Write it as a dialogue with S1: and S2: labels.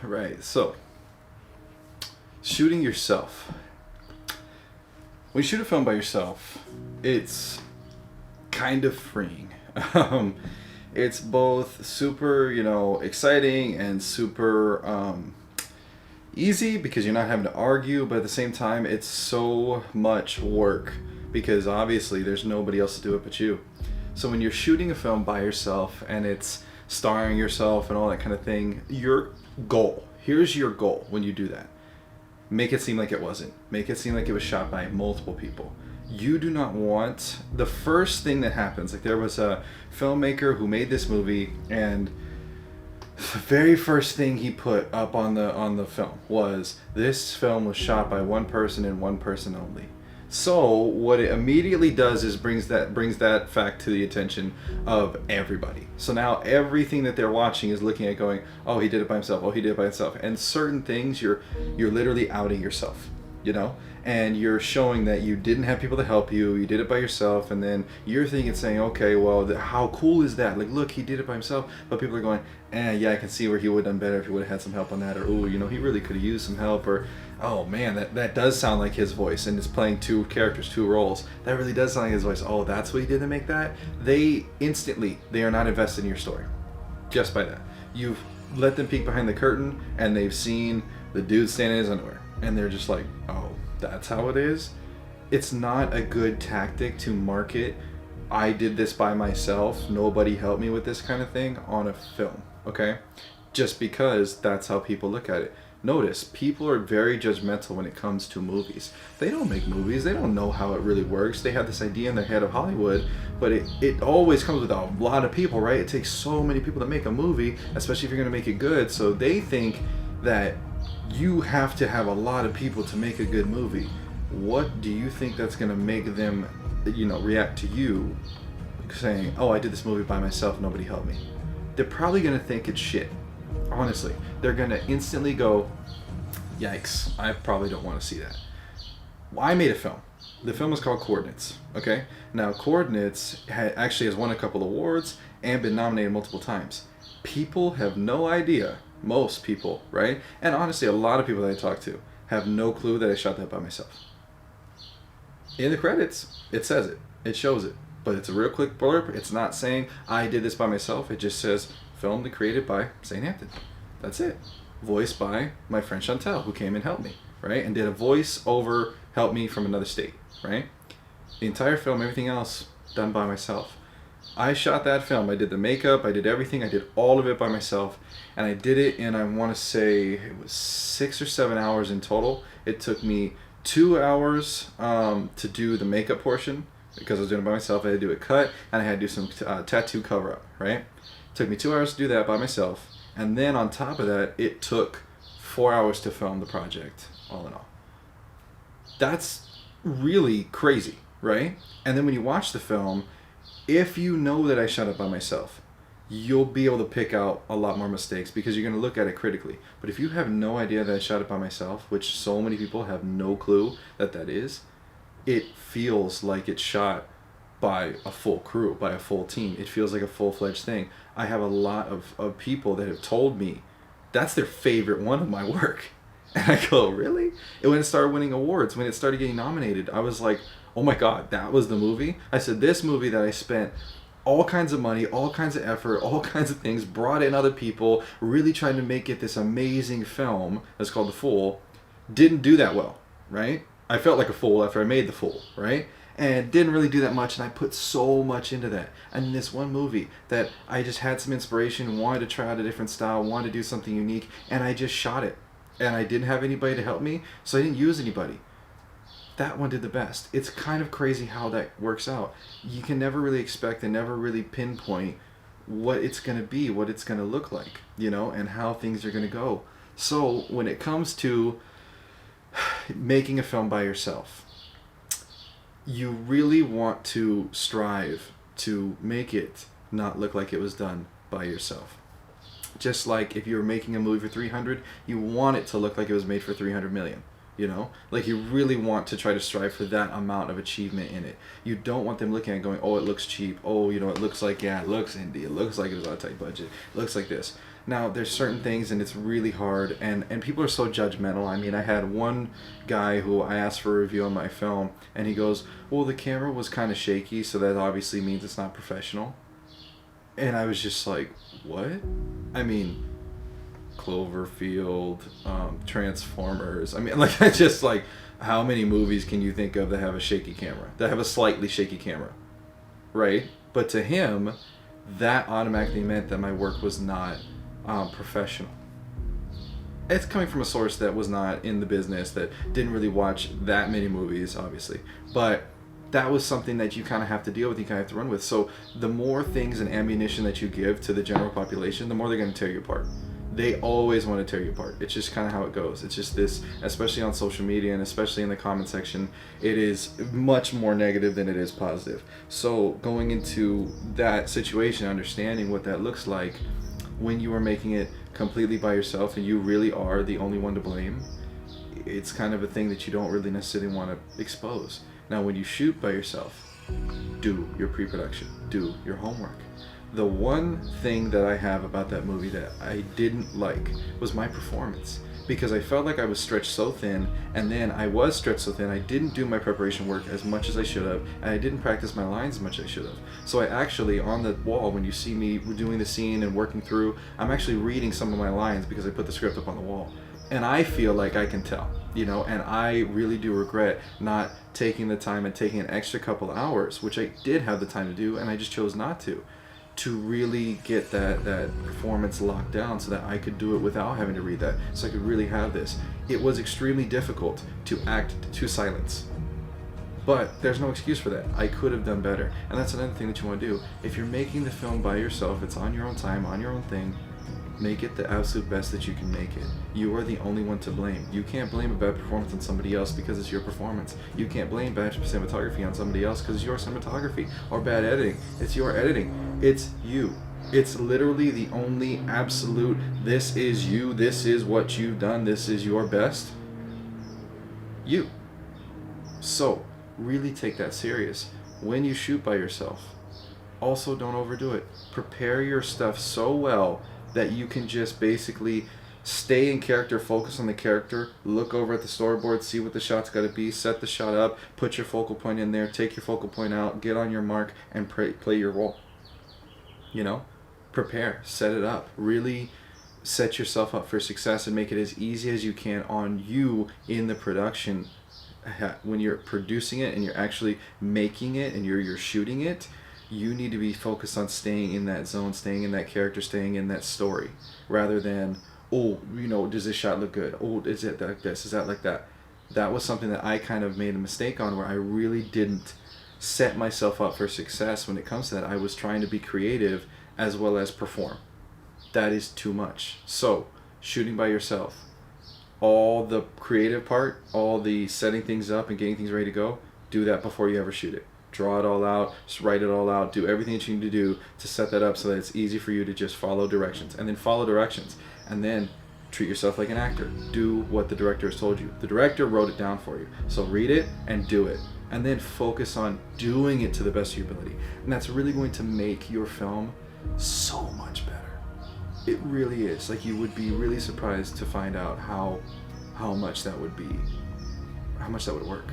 S1: Right. So, shooting yourself. When you shoot a film by yourself, it's kind of freeing. Um, it's both super, exciting and super easy because you're not having to argue, but at the same time, it's so much work because obviously there's nobody else to do it but you. So when you're shooting a film by yourself and it's starring yourself and all that kind of thing, here's your goal when you do that. Make it seem like it wasn't. Make it seem like it was shot by multiple people. You do not want the first thing that happens. Like there was a filmmaker who made this movie, and the very first thing he put up on the film was this film was shot by one person and one person only. So what it immediately does is brings that fact to the attention of everybody. So now everything that they're watching is looking at going, oh, he did it by himself. Oh, he did it by himself. And certain things you're literally outing yourself, and you're showing that you didn't have people to help you. You did it by yourself, and then you're thinking, saying, okay, well, how cool is that? Like, look, he did it by himself. But people are going, yeah, I can see where he would have done better if he would have had some help on that, or oh, he really could have used some help, or oh man, that does sound like his voice, and it's playing two characters, two roles. That really does sound like his voice. Oh, that's what he did to make that? They are not invested in your story just by that. You've let them peek behind the curtain, and they've seen the dude standing in his underwear, and they're just like, oh, that's how it is. It's not a good tactic to market I did this by myself, nobody helped me with this kind of thing on a film, okay? Just because that's how people look at it. Notice, people are very judgmental when it comes to movies. They don't make movies, they don't know how it really works. They have this idea in their head of Hollywood, but it always comes with a lot of people, right? It takes so many people to make a movie, especially if you're gonna make it good, so they think that you have to have a lot of people to make a good movie. What do you think that's gonna make them, react to you saying, oh, I did this movie by myself, nobody helped me? They're probably gonna think it's shit. Honestly, they're gonna instantly go, yikes, I probably don't want to see that. Well, I made a film. The film is called Coordinates, okay? Now, Coordinates actually has won a couple awards and been nominated multiple times. People have no idea, most people, right? And honestly, a lot of people that I talk to have no clue that I shot that by myself. In the credits, it says it. It shows it. But it's a real quick blurb. It's not saying, I did this by myself. It just says, filmed and created by St. Hampton. That's it. Voiced by my friend Chantel, who came and helped me, right? And did a voice over, help me from another state, right? The entire film, everything else, done by myself. I shot that film. I did the makeup. I did everything. I did all of it by myself. And I did it in, I want to say, it was 6 or 7 hours in total. It took me 2 hours to do the makeup portion because I was doing it by myself. I had to do a cut, and I had to do some tattoo cover-up, right? It took me 2 hours to do that by myself. And then on top of that, it took 4 hours to film the project, all in all. That's really crazy, right? And then when you watch the film, if you know that I shot it by myself, you'll be able to pick out a lot more mistakes because you're going to look at it critically. But if you have no idea that I shot it by myself, which so many people have no clue that is, it feels like it's shot by a full crew, by a full team. It feels like a full-fledged thing. I have a lot of people that have told me that's their favorite one of my work. And I go, really? And when it started winning awards, when it started getting nominated, I was like, oh my God, that was the movie? I said, this movie that I spent all kinds of money, all kinds of effort, all kinds of things, brought in other people, really trying to make it this amazing film that's called The Fool, didn't do that well, right? I felt like a fool after I made The Fool, right? And didn't really do that much, and I put so much into that. And this one movie that I just had some inspiration, wanted to try out a different style, wanted to do something unique, and I just shot it. And I didn't have anybody to help me, so I didn't use anybody. That one did the best. It's kind of crazy how that works out. You can never really expect and never really pinpoint what it's going to be, what it's going to look like, and how things are going to go. So when it comes to making a film by yourself, you really want to strive to make it not look like it was done by yourself. Just like if you were making a movie for 300, you want it to look like it was made for 300 million. Like you really want to try to strive for that amount of achievement in it. You don't want them looking at it going, oh, it looks cheap. Oh, it looks like, it looks indie. It looks like it was on a tight budget. It looks like this. Now, there's certain things, and it's really hard, and people are so judgmental. I mean, I had one guy who I asked for a review on my film, and he goes, well, the camera was kind of shaky, so that obviously means it's not professional. And I was just like, what? I mean, Cloverfield, Transformers. I mean, like, I just like, how many movies can you think of that have a shaky camera, that have a slightly shaky camera, right? But to him, that automatically meant that my work was not professional. It's coming from a source that was not in the business, that didn't really watch that many movies, obviously. But that was something that you kind of have to deal with, you kind of have to run with. So the more things and ammunition that you give to the general population, the more they're going to tear you apart. They always want to tear you apart. It's just kind of how it goes. It's just this, especially on social media and especially in the comment section, it is much more negative than it is positive. So going into that situation, understanding what that looks like when you are making it completely by yourself and you really are the only one to blame, it's kind of a thing that you don't really necessarily want to expose. Now, when you shoot by yourself, do your pre-production, do your homework. The one thing that I have about that movie that I didn't like was my performance, because I felt like I was stretched so thin, and then I was stretched so thin, I didn't do my preparation work as much as I should have, and I didn't practice my lines as much as I should have. So I actually, on the wall, when you see me doing the scene and working through, I'm actually reading some of my lines because I put the script up on the wall. And I feel like I can tell, you know, and I really do regret not taking the time and taking an extra couple hours, which I did have the time to do, and I just chose not to really get that performance locked down so that I could do it without having to read that, so I could really have this. It was extremely difficult to act to silence, but there's no excuse for that. I could have done better, and that's another thing that you want to do. If you're making the film by yourself, it's on your own time, on your own thing, make it the absolute best that you can make it. You are the only one to blame. You can't blame a bad performance on somebody else because it's your performance. You can't blame bad cinematography on somebody else because it's your cinematography, or bad editing. It's your editing. It's you. It's literally the only absolute, this is you, this is what you've done, this is your best. You. So, really take that serious. When you shoot by yourself, also don't overdo it. Prepare your stuff so well that you can just basically stay in character, focus on the character, look over at the storyboard, see what the shot's got to be, set the shot up, put your focal point in there, take your focal point out, get on your mark, and play your role. You know? Prepare, set it up, really set yourself up for success and make it as easy as you can on you in the production. When you're producing it and you're actually making it and you're shooting it, you need to be focused on staying in that zone, staying in that character, staying in that story, rather than, oh, you know, does this shot look good? Oh, is it like this? Is that like that? That was something that I kind of made a mistake on, where I really didn't set myself up for success when it comes to that. I was trying to be creative as well as perform. That is too much. So, shooting by yourself, all the creative part, all the setting things up and getting things ready to go, do that before you ever shoot it. Draw it all out, just write it all out, do everything that you need to do to set that up so that it's easy for you to just follow directions. And then follow directions. And then treat yourself like an actor. Do what the director has told you. The director wrote it down for you. So read it and do it. And then focus on doing it to the best of your ability. And that's really going to make your film so much better. It really is. Like, you would be really surprised to find out how much that would be, how much that would work.